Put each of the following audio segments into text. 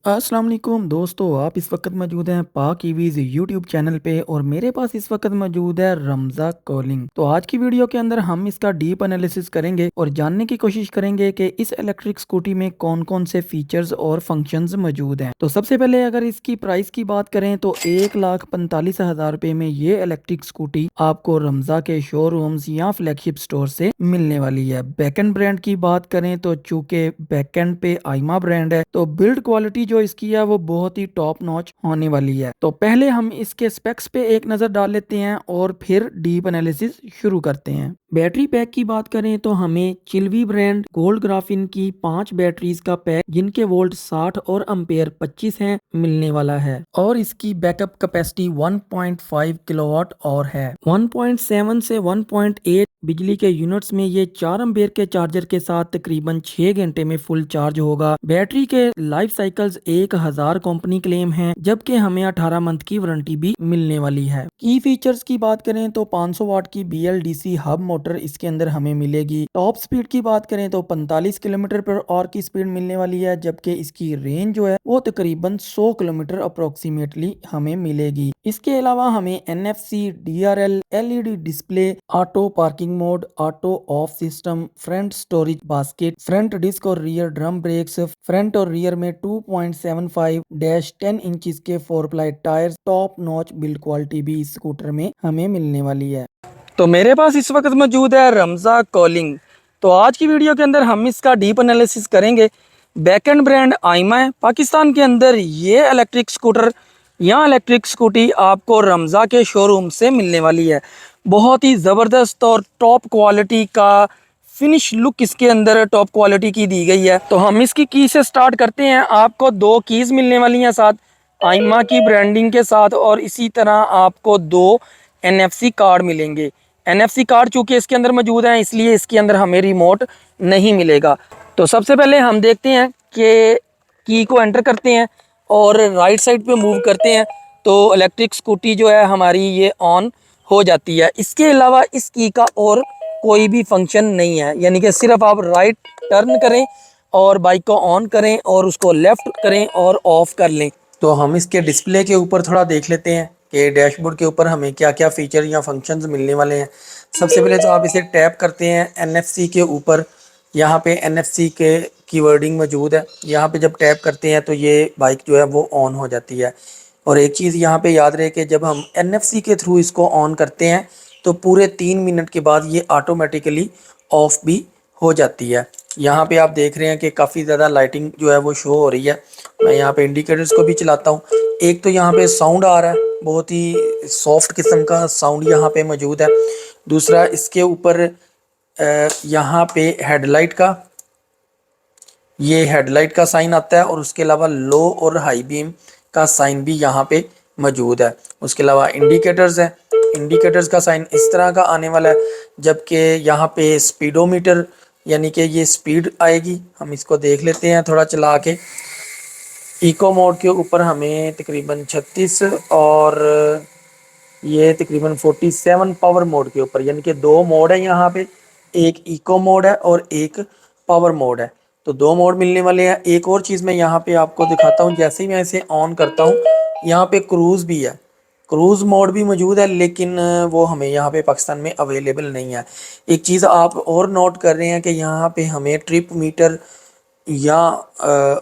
अस्सलाम वालेकुम दोस्तों, आप इस वक्त मौजूद हैं पाक ईवीज़ यूट्यूब चैनल पे और मेरे पास इस वक्त मौजूद है रमज़ा कॉलिंग। तो आज की वीडियो के अंदर हम इसका डीप एनालिसिस करेंगे और जानने की कोशिश करेंगे कि इस इलेक्ट्रिक स्कूटी में कौन कौन से फीचर्स और फंक्शंस मौजूद हैं। तो सबसे पहले अगर इसकी प्राइस की बात करें तो 1,45,000 रुपए में ये इलेक्ट्रिक स्कूटी आपको रमज़ा के शोरूम्स या फ्लैगशिप स्टोर से मिलने वाली है। बैकेंड ब्रांड की बात करें तो चूंकि बैकेंड पे आइमा ब्रांड है तो बिल्ड क्वालिटी जो इसकी है वो बहुत ही टॉप नॉच होने वाली है। तो पहले हम इसके स्पेक्स पे एक नजर डाल लेते हैं और फिर डीप एनालिसिस शुरू करते हैं। बैटरी पैक की बात करें तो हमें चिल्वी ब्रांड गोल्ड ग्राफिन की 5 बैटरीज का पैक जिनके वोल्ट 60 और अम्पेयर 25 हैं मिलने वाला है और इसकी बैकअप कैपेसिटी 1.5 किलोवाट और है। 1.7 से 1.8 बिजली के यूनिट्स में ये 4 एम्पेयर के चार्जर के साथ तकरीबन 6 घंटे में फुल चार्ज होगा। बैटरी के लाइफ साइकिल्स 1000 कंपनी क्लेम हैं, जबकि हमें 18 मंथ की वारंटी भी मिलने वाली है। की फीचर्स की बात करें तो 500 वाट की BLDC हब मोटर इसके अंदर हमें मिलेगी। टॉप स्पीड की बात करें तो 45 किलोमीटर पर आवर की स्पीड मिलने वाली है, जबकि इसकी रेंज जो है वो तकरीबन 100 किलोमीटर अप्रोक्सीमेटली हमें मिलेगी। इसके अलावा हमें NFC, DRL, LED display, auto parking mode, auto off system, front storage basket, front disc और रियर ड्रम ब्रेक्स, फ्रंट और रियर में 2.75-10 इंचेस के 4 ply tyres, top notch build quality भी इस स्कूटर में हमें मिलने वाली है। तो मेरे पास इस वक्त मौजूद है रमज़ा कॉलिंग। तो आज की वीडियो के अंदर हम इसका डीप एनालिसिस करेंगे। बैकेंड ब्रांड आइमा है पाकिस्तान के अंदर। ये इलेक्ट्रिक स्कूटर या इलेक्ट्रिक स्कूटी आपको रमज़ा के शोरूम से मिलने वाली है। बहुत ही ज़बरदस्त और टॉप क्वालिटी का फिनिश लुक इसके अंदर टॉप क्वालिटी की दी गई है। तो हम इसकी की से स्टार्ट करते हैं। आपको 2 कीज़ मिलने वाली हैं साथ आइमा की ब्रांडिंग के साथ, और इसी तरह आपको 2 NFC कार्ड मिलेंगे। NFC कार्ड चूंकि इसके अंदर मौजूद है इसलिए इसके अंदर हमें रिमोट नहीं मिलेगा। तो सबसे पहले हम देखते हैं कि की को एंटर करते हैं और राइट साइड पे मूव करते हैं तो इलेक्ट्रिक स्कूटी जो है हमारी ये ऑन हो जाती है। इसके अलावा इस की का और कोई भी फंक्शन नहीं है, यानी कि सिर्फ आप राइट टर्न करें और बाइक को ऑन करें और उसको लेफ्ट करें और ऑफ कर लें। तो हम इसके डिस्प्ले के ऊपर थोड़ा देख लेते हैं कि डैशबोर्ड के ऊपर हमें क्या क्या फीचर या फंक्शंस मिलने वाले हैं। सबसे पहले तो आप इसे टैप करते हैं NFC के ऊपर। यहाँ पे NFC के कीवर्डिंग मौजूद है। यहाँ पे जब टैप करते हैं तो ये बाइक जो है वो ऑन हो जाती है। और एक चीज़ यहाँ पे याद रहे कि जब हम NFC के थ्रू इसको ऑन करते हैं तो पूरे 3 मिनट के बाद ये ऑटोमेटिकली ऑफ भी हो जाती है। यहाँ पे आप देख रहे हैं कि काफ़ी ज़्यादा लाइटिंग जो है वो शो हो रही है। मैं यहाँ पे इंडिकेटर्स को भी चलाता हूँ। एक तो यहाँ पे साउंड आ रहा है, बहुत ही सॉफ्ट किस्म का साउंड यहाँ पे मौजूद है। दूसरा इसके ऊपर यहाँ पे हेडलाइट का साइन आता है और उसके अलावा लो और हाई बीम का साइन भी यहाँ पे मौजूद है। उसके अलावा इंडिकेटर्स है, इंडिकेटर्स का साइन इस तरह का आने वाला है, जबकि यहाँ पे स्पीडोमीटर यानी कि ये स्पीड आएगी। हम इसको देख लेते हैं थोड़ा चला के। इको मोड के ऊपर हमें तकरीबन 36 और ये तकरीबन 47 पावर मोड के ऊपर, यानी कि 2 मोड है यहाँ पे, एक इको मोड है और एक पावर मोड है। तो 2 मोड मिलने वाले हैं। एक और चीज़ मैं यहाँ पे आपको दिखाता हूँ। जैसे ही मैं इसे ऑन करता हूँ यहाँ पे क्रूज़ भी है, क्रूज़ मोड भी मौजूद है, लेकिन वो हमें यहाँ पे पाकिस्तान में अवेलेबल नहीं है। एक चीज़ आप और नोट कर रहे हैं कि यहाँ पे हमें ट्रिप मीटर या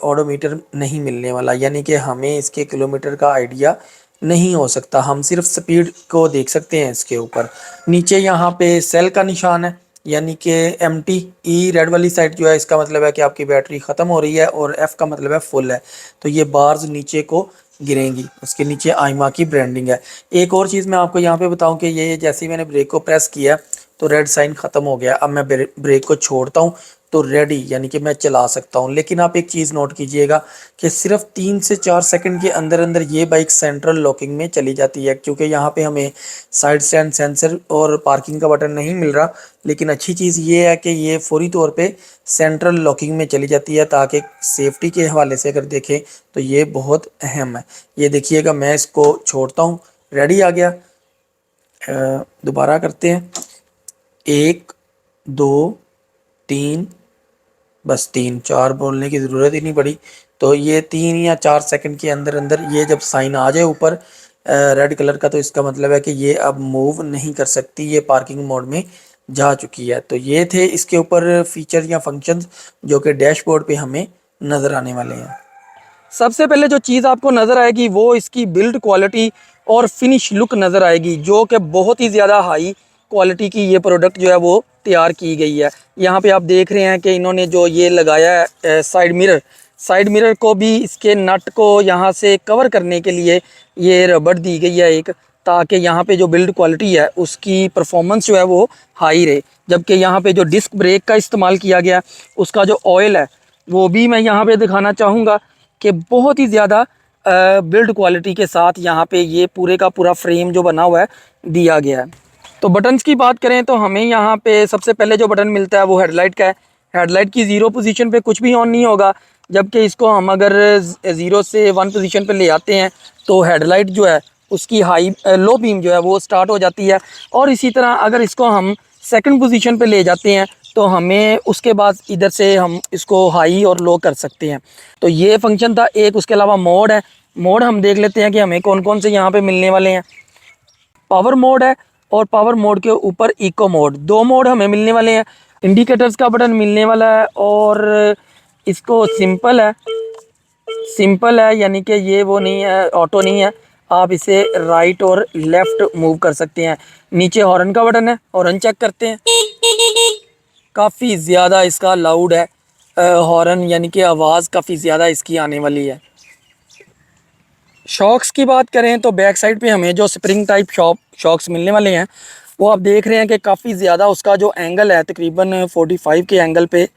ओडोमीटर नहीं मिलने वाला, यानी कि हमें इसके किलोमीटर का आइडिया नहीं हो सकता। हम सिर्फ स्पीड को देख सकते हैं इसके ऊपर। नीचे यहाँ पे सेल का निशान है, यानी कि MTE रेड वाली साइड जो है इसका मतलब है कि आपकी बैटरी ख़त्म हो रही है और F का मतलब है फुल है। तो ये बार्स नीचे को गिरेंगी। उसके नीचे आइमा की ब्रांडिंग है। एक और चीज़ मैं आपको यहाँ पे बताऊँ कि ये जैसे ही मैंने ब्रेक को प्रेस किया तो रेड साइन ख़त्म हो गया। अब मैं ब्रेक को छोड़ता हूँ तो रेडी, यानी कि मैं चला सकता हूँ। लेकिन आप एक चीज़ नोट कीजिएगा कि सिर्फ 3 से 4 सेकंड के अंदर अंदर ये बाइक सेंट्रल लॉकिंग में चली जाती है, क्योंकि यहाँ पे हमें साइड स्टैंड सेंसर और पार्किंग का बटन नहीं मिल रहा। लेकिन अच्छी चीज़ ये है कि ये फौरी तौर पे सेंट्रल लॉकिंग में चली जाती है, ताकि सेफ्टी के हवाले से अगर देखें तो ये बहुत अहम है। ये देखिएगा, मैं इसको छोड़ता हूँ, रेडी आ गया। दोबारा करते हैं, 1 2 3 बस 3-4 बोलने की ज़रूरत ही नहीं पड़ी। तो ये 3 या 4 सेकंड के अंदर अंदर ये जब साइन आ जाए ऊपर रेड कलर का, तो इसका मतलब है कि ये अब मूव नहीं कर सकती, ये पार्किंग मोड में जा चुकी है। तो ये थे इसके ऊपर फीचर या फंक्शंस जो कि डैशबोर्ड पे हमें नज़र आने वाले हैं। सबसे पहले जो चीज़ आपको नज़र आएगी वो इसकी बिल्ड क्वालिटी और फिनिश लुक नज़र आएगी, जो कि बहुत ही ज़्यादा हाई क्वालिटी की ये प्रोडक्ट जो है वो तैयार की गई है। यहाँ पे आप देख रहे हैं कि इन्होंने जो ये लगाया है साइड मिरर को भी इसके नट को यहाँ से कवर करने के लिए ये रबड़ दी गई है एक, ताकि यहाँ पे जो बिल्ड क्वालिटी है उसकी परफॉर्मेंस जो है वो हाई रहे। जबकि यहाँ पे जो डिस्क ब्रेक का इस्तेमाल किया गया, उसका जो ऑयल है वो भी मैं यहाँ पे दिखाना चाहूँगा कि बहुत ही ज़्यादा बिल्ड क्वालिटी के साथ यहाँ पे ये पूरे का पूरा फ्रेम जो बना हुआ है दिया गया है। तो बटन्स की बात करें तो हमें यहाँ पे सबसे पहले जो बटन मिलता है वो हेडलाइट का है। हेडलाइट की 0 पोजीशन पे कुछ भी ऑन नहीं होगा, जबकि इसको हम अगर 0 से 1 पोजीशन पे ले आते हैं तो हेडलाइट जो है उसकी हाई लो बीम जो है वो स्टार्ट हो जाती है। और इसी तरह अगर इसको हम सेकंड पोजीशन पे ले जाते हैं तो हमें उसके बाद इधर से हम इसको हाई और लो कर सकते हैं। तो ये फंक्शन था एक। उसके अलावा मोड है, मोड हम देख लेते हैं कि हमें कौन कौन से यहाँ पे मिलने वाले हैं। पावर मोड है और पावर मोड के ऊपर इको मोड, दो मोड हमें मिलने वाले हैं। इंडिकेटर्स का बटन मिलने वाला है और इसको सिंपल है यानी कि ये वो नहीं है, ऑटो नहीं है, आप इसे राइट और लेफ़्ट मूव कर सकते हैं। नीचे हॉर्न का बटन है, हॉर्न चेक करते हैं। काफ़ी ज़्यादा इसका लाउड है हॉर्न, यानी कि आवाज़ काफ़ी ज़्यादा इसकी आने वाली है। शॉक्स की बात करें तो बैक साइड पे हमें जो स्प्रिंग टाइप शॉक्स मिलने वाले हैं वो आप देख रहे हैं कि काफ़ी ज़्यादा उसका जो एंगल है तकरीबन 45 के एंगल पे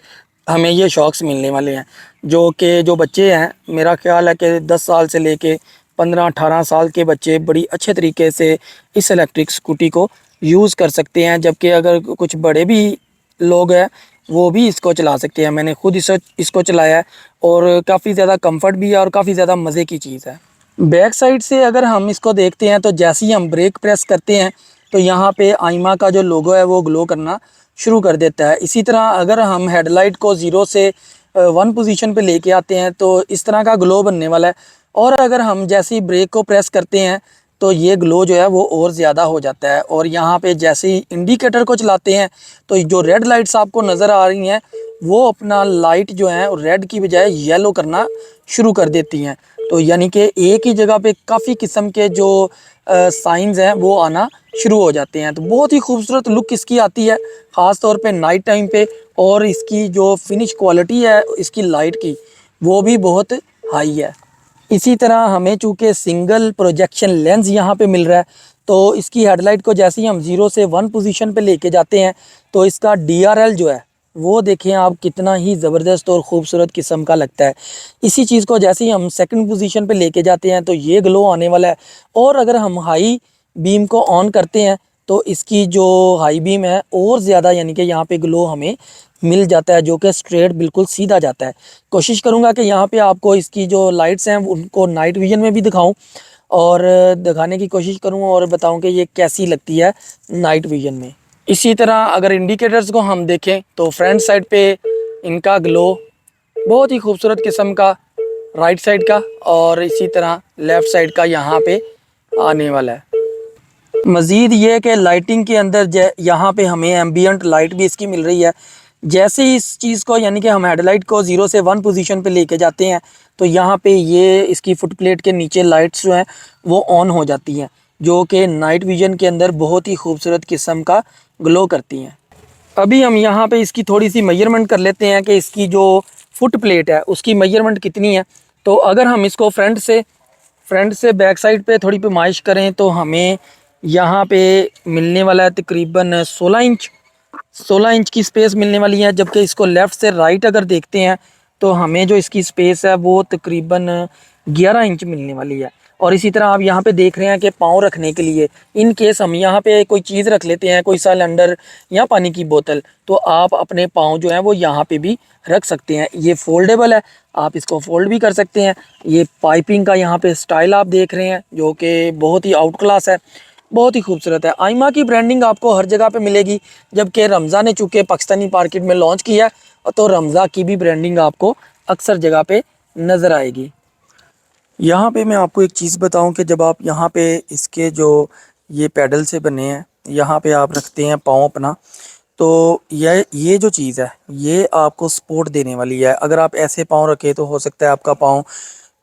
हमें ये शॉक्स मिलने वाले हैं, जो कि जो बच्चे हैं, मेरा ख्याल है कि 10 साल से लेके 15-18 साल के बच्चे बड़ी अच्छे तरीके से इस इलेक्ट्रिक स्कूटी को यूज़ कर सकते हैं। जबकि अगर कुछ बड़े भी लोग हैं वो भी इसको चला सकते हैं। मैंने खुद इसको चलाया है और काफ़ी ज़्यादा कंफर्ट भी है और काफ़ी ज़्यादा मज़े की चीज़ है। बैक साइड से अगर हम इसको देखते हैं तो जैसे ही हम ब्रेक प्रेस करते हैं तो यहाँ पे आइमा का जो लोगो है वो ग्लो करना शुरू कर देता है। इसी तरह अगर हम हेडलाइट को 0 से 1 पोजीशन पे लेके आते हैं तो इस तरह का ग्लो बनने वाला है। और अगर हम जैसे ही ब्रेक को प्रेस करते हैं तो ये ग्लो जो है वो और ज़्यादा हो जाता है। और यहाँ पे जैसे ही इंडिकेटर को चलाते हैं तो जो रेड लाइट्स आपको नज़र आ रही हैं वो अपना लाइट जो है रेड की बजाय येलो करना शुरू कर देती हैं। तो यानी कि एक ही जगह पे काफ़ी किस्म के जो साइंस हैं वो आना शुरू हो जाते हैं। तो बहुत ही खूबसूरत लुक इसकी आती है, ख़ास तौर पे नाइट टाइम पे। और इसकी जो फिनिश क्वालिटी है इसकी लाइट की वो भी बहुत हाई है। इसी तरह हमें चूँकि सिंगल प्रोजेक्शन लेंस यहाँ पे मिल रहा है तो इसकी हेडलाइट को जैसे ही हम 0 से 1 पोजीशन पे लेके जाते हैं तो इसका DRL जो है वो देखें आप कितना ही ज़बरदस्त और ख़ूबसूरत किस्म का लगता है। इसी चीज़ को जैसे ही हम सेकंड पोजीशन पे लेके जाते हैं तो ये ग्लो आने वाला है। और अगर हम हाई बीम को ऑन करते हैं तो इसकी जो हाई बीम है और ज़्यादा यानी कि यहाँ पे ग्लो हमें मिल जाता है, जो कि स्ट्रेट बिल्कुल सीधा जाता है। कोशिश करूँगा कि यहाँ पे आपको इसकी जो लाइट्स हैं उनको नाइट विजन में भी दिखाऊँ और दिखाने की कोशिश करूँ और बताऊँ कि ये कैसी लगती है नाइट विजन में। इसी तरह अगर इंडिकेटर्स को हम देखें तो फ्रंट साइड पे इनका ग्लो बहुत ही खूबसूरत किस्म का राइट साइड का और इसी तरह लेफ़्ट साइड का यहाँ पे आने वाला है। मज़ीद ये कि लाइटिंग के अंदर यहाँ पे हमें एम्बियंट लाइट भी इसकी मिल रही है। जैसे ही इस चीज़ को यानी कि हम हेडलाइट को 0 से 1 पोजीशन पे लेके जाते हैं तो यहाँ पे ये इसकी फुट प्लेट के नीचे लाइट्स जो हैं वो ऑन हो जाती हैं, जो कि नाइट विजन के अंदर बहुत ही खूबसूरत किस्म का ग्लो करती हैं। अभी हम यहाँ पे इसकी थोड़ी सी मेजरमेंट कर लेते हैं कि इसकी जो फुट प्लेट है उसकी मेजरमेंट कितनी है। तो अगर हम इसको फ्रंट से बैक साइड पे थोड़ी पैमाइश करें तो हमें यहाँ पे मिलने वाला है तकरीबन 16 इंच की स्पेस मिलने वाली है। जबकि इसको लेफ़्ट से राइट अगर देखते हैं तो हमें जो इसकी स्पेस है वो तकरीबन 11 इंच मिलने वाली है। और इसी तरह आप यहाँ पे देख रहे हैं कि पाँव रखने के लिए इन केस हम यहाँ पे कोई चीज़ रख लेते हैं, कोई सिलेंडर या पानी की बोतल, तो आप अपने पाँव जो हैं वो यहाँ पे भी रख सकते हैं। ये फोल्डेबल है, आप इसको फोल्ड भी कर सकते हैं। ये पाइपिंग का यहाँ पे स्टाइल आप देख रहे हैं जो कि बहुत ही आउट क्लास है, बहुत ही खूबसूरत है। आइमा की ब्रांडिंग आपको हर जगह पे मिलेगी, जबकि रमज़ा ने चूँकि पाकिस्तानी मार्केट में लॉन्च किया है तो रमज़ा की भी ब्रांडिंग आपको अक्सर जगह पे नज़र आएगी। यहाँ पे मैं आपको एक चीज़ बताऊँ कि जब आप यहाँ पे इसके जो ये पैडल से बने हैं, यहाँ पे आप रखते हैं पाँव अपना, तो ये जो चीज़ है ये आपको सपोर्ट देने वाली है। अगर आप ऐसे पाँव रखें तो हो सकता है आपका पाँव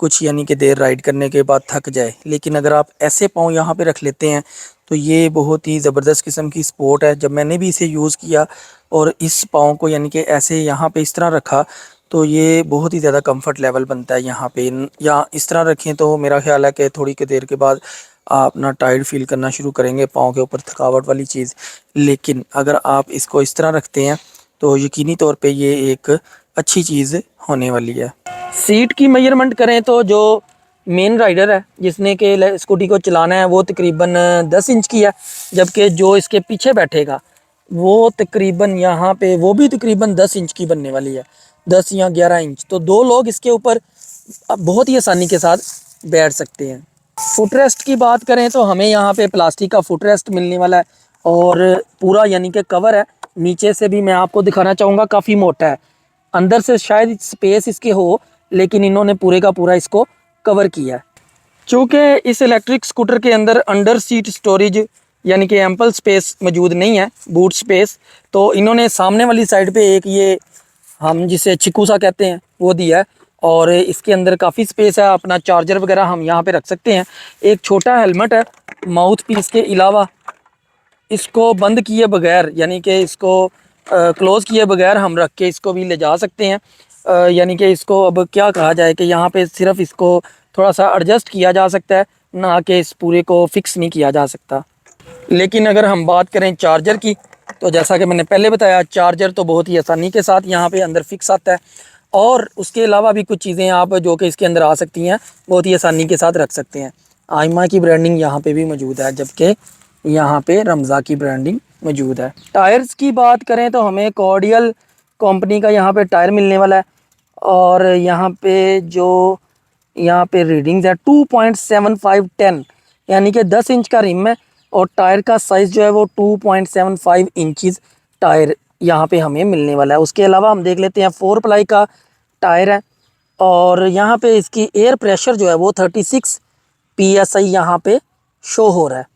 कुछ यानी कि देर राइड करने के बाद थक जाए, लेकिन अगर आप ऐसे पाँव यहाँ पे रख लेते हैं तो ये बहुत ही ज़बरदस्त किस्म की सपोर्ट है। जब मैंने भी इसे यूज़ किया और इस पाँव को यानी कि ऐसे यहाँ पे इस तरह रखा, तो ये बहुत ही ज़्यादा कंफर्ट लेवल बनता है यहाँ पे। या इस तरह रखें तो मेरा ख्याल है कि थोड़ी के देर के बाद आप ना टायर्ड फील करना शुरू करेंगे, पाँव के ऊपर थकावट वाली चीज़। लेकिन अगर आप इसको इस तरह रखते हैं तो यकीनी तौर पे ये एक अच्छी चीज़ होने वाली है। सीट की मेजरमेंट करें तो जो मेन राइडर है जिसने के स्कूटी को चलाना है वो तकरीबन 10 इंच की है, जबकि जो इसके पीछे बैठेगा वो तकरीबन यहाँ पे वो भी तकरीबन 10 इंच की बनने वाली है, 10 या 11 इंच। तो दो लोग इसके ऊपर बहुत ही आसानी के साथ बैठ सकते हैं। फुट रेस्ट की बात करें तो हमें यहाँ पे प्लास्टिक का फुट रेस्ट मिलने वाला है और पूरा यानी कि कवर है। नीचे से भी मैं आपको दिखाना चाहूँगा, काफ़ी मोटा है, अंदर से शायद स्पेस इसके हो, लेकिन इन्होंने पूरे का पूरा इसको कवर किया है। चूँकि इस इलेक्ट्रिक स्कूटर के अंदर अंडर सीट स्टोरेज यानी कि एम्पल स्पेस मौजूद नहीं है, बूट स्पेस, तो इन्होंने सामने वाली साइड पे एक ये हम जिसे चिक्कू सा कहते हैं वो दिया है और इसके अंदर काफ़ी स्पेस है। अपना चार्जर वगैरह हम यहाँ पे रख सकते हैं। एक छोटा हेलमेट है माउथ पीस के अलावा। इसको बंद किए बगैर यानी कि इसको क्लोज़ किए बगैर हम रख के इसको भी ले जा सकते हैं। यानी कि इसको अब क्या कहा जाए कि यहाँ पे सिर्फ इसको थोड़ा सा एडजस्ट किया जा सकता है, ना कि इस पूरे को फिक्स नहीं किया जा सकता। लेकिन अगर हम बात करें चार्जर की, तो जैसा कि मैंने पहले बताया, चार्जर तो बहुत ही आसानी के साथ यहाँ पे अंदर फिक्स आता है और उसके अलावा भी कुछ चीज़ें आप जो कि इसके अंदर आ सकती हैं बहुत ही आसानी के साथ रख सकते हैं। आइमा की ब्रांडिंग यहाँ पे भी मौजूद है, जबकि यहाँ पे रमज़ा की ब्रांडिंग मौजूद है। टायर्स की बात करें तो हमें कॉर्डियल कंपनी का यहाँ पे टायर मिलने वाला है और यहाँ पे रीडिंग्स है 2.7510 यानी कि 10 इंच का रिम है और टायर का साइज़ जो है वो 2.75 इंचज़ टायर यहाँ पे हमें मिलने वाला है। उसके अलावा हम देख लेते हैं 4 प्लाई का टायर है और यहाँ पे इसकी एयर प्रेशर जो है वो 36 PSI यहाँ पे शो हो रहा है।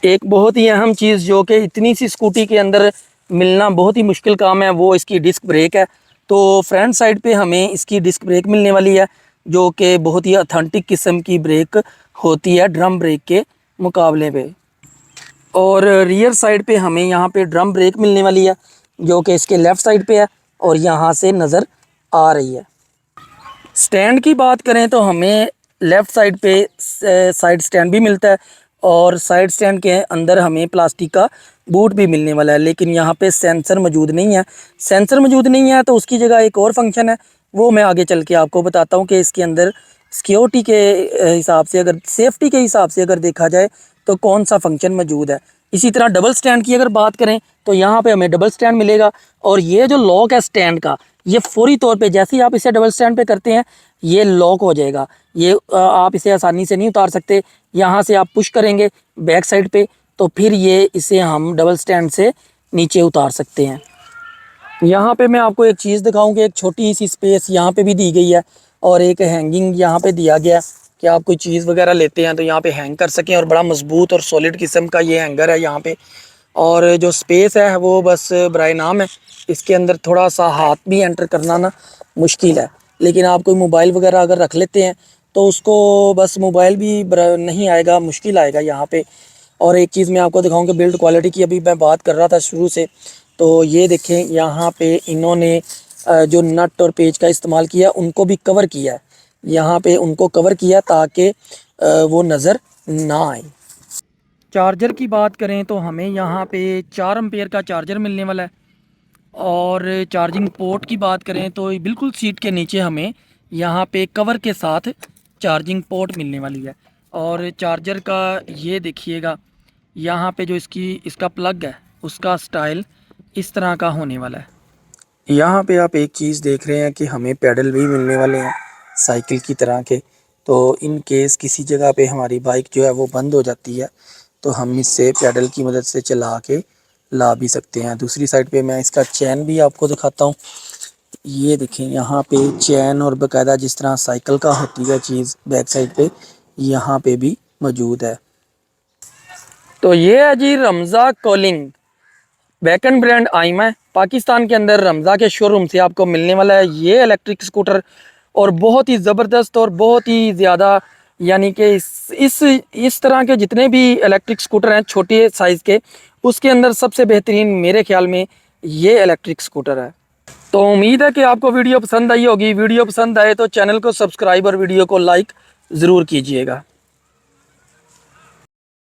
एक बहुत ही अहम चीज़ जो कि इतनी सी स्कूटी के अंदर मिलना बहुत ही मुश्किल काम है, वो इसकी डिस्क ब्रेक है। तो फ्रंट साइड पे हमें इसकी डिस्क ब्रेक मिलने वाली है जो कि बहुत ही ऑथेंटिक किस्म की ब्रेक होती है ड्रम ब्रेक के मुकाबले पे। और रियर साइड पे हमें यहाँ पे ड्रम ब्रेक मिलने वाली है जो कि इसके लेफ़्ट साइड पे है और यहाँ से नज़र आ रही है। स्टैंड की बात करें तो हमें लेफ़्ट साइड पे साइड स्टैंड भी मिलता है और साइड स्टैंड के अंदर हमें प्लास्टिक का बूट भी मिलने वाला है, लेकिन यहाँ पे सेंसर मौजूद नहीं है। सेंसर मौजूद नहीं है तो उसकी जगह एक और फंक्शन है, वो मैं आगे चल के आपको बताता हूँ कि इसके अंदर सिक्योरिटी के हिसाब से, अगर सेफ्टी के हिसाब से अगर देखा जाए तो कौन सा फंक्शन मौजूद है। इसी तरह डबल स्टैंड की अगर बात करें तो यहाँ पे हमें डबल स्टैंड मिलेगा और ये जो लॉक है स्टैंड का, ये फौरी तौर पे जैसे ही आप इसे डबल स्टैंड पे करते हैं ये लॉक हो जाएगा। ये आप इसे आसानी से नहीं उतार सकते। यहाँ से आप पुश करेंगे बैक साइड पे तो फिर ये इसे हम डबल स्टैंड से नीचे उतार सकते हैं। यहाँ पे मैं आपको एक चीज़ दिखाऊं कि एक छोटी सी स्पेस यहाँ पे भी दी गई है और एक हैंगिंग यहाँ पे दिया गया कि आप कोई चीज़ वगैरह लेते हैं तो यहाँ पे हैंग कर सकें और बड़ा मजबूत और सॉलिड किस्म का ये हैंगर है यहाँ पे। और जो स्पेस है वो बस बराए नाम है, इसके अंदर थोड़ा सा हाथ भी एंटर करना ना मुश्किल है, लेकिन आप कोई मोबाइल वगैरह अगर रख लेते हैं तो उसको बस मोबाइल भी नहीं आएगा, मुश्किल आएगा यहाँ पे। और एक चीज़ मैं आपको दिखाऊँ कि बिल्ड क्वालिटी की अभी मैं बात कर रहा था शुरू से, तो ये देखें यहाँ पे इन्होंने जो नट और पेच का इस्तेमाल किया उनको भी कवर किया है, यहाँ पे उनको कवर किया ताकि वो नज़र ना आए। चार्जर की बात करें तो हमें यहाँ पे 4 एम्पेयर का चार्जर मिलने वाला है और चार्जिंग पोर्ट की बात करें तो बिल्कुल सीट के नीचे हमें यहाँ पे कवर के साथ चार्जिंग पोर्ट मिलने वाली है। और चार्जर का ये देखिएगा यहाँ पे जो इसका प्लग है उसका स्टाइल इस तरह का होने वाला है। यहाँ पे आप एक चीज़ देख रहे हैं कि हमें पैडल भी मिलने वाले हैं साइकिल की तरह के, तो इन केस किसी जगह पे हमारी बाइक जो है वो बंद हो जाती है तो हम इससे पैडल की मदद से चला के ला भी सकते हैं। दूसरी साइड पे मैं इसका चैन भी आपको दिखाता हूँ ये देखें यहाँ पे चैन और बकायदा जिस तरह साइकिल का होती है चीज़ बैक साइड पे यहाँ पे भी मौजूद है। तो ये है जी रमज़ा कॉलिंग बैकएंड ब्रांड आइमा है। पाकिस्तान के अंदर रमज़ा के शोरूम से आपको मिलने वाला है ये इलेक्ट्रिक स्कूटर, और बहुत ही ज़बरदस्त और बहुत ही ज़्यादा, यानी कि इस तरह के जितने भी इलेक्ट्रिक स्कूटर हैं छोटे साइज़ के, उसके अंदर सबसे बेहतरीन मेरे ख्याल में ये इलेक्ट्रिक स्कूटर है। तो उम्मीद है कि आपको वीडियो पसंद आई होगी। वीडियो पसंद आए तो चैनल को सब्सक्राइब और वीडियो को लाइक ज़रूर कीजिएगा।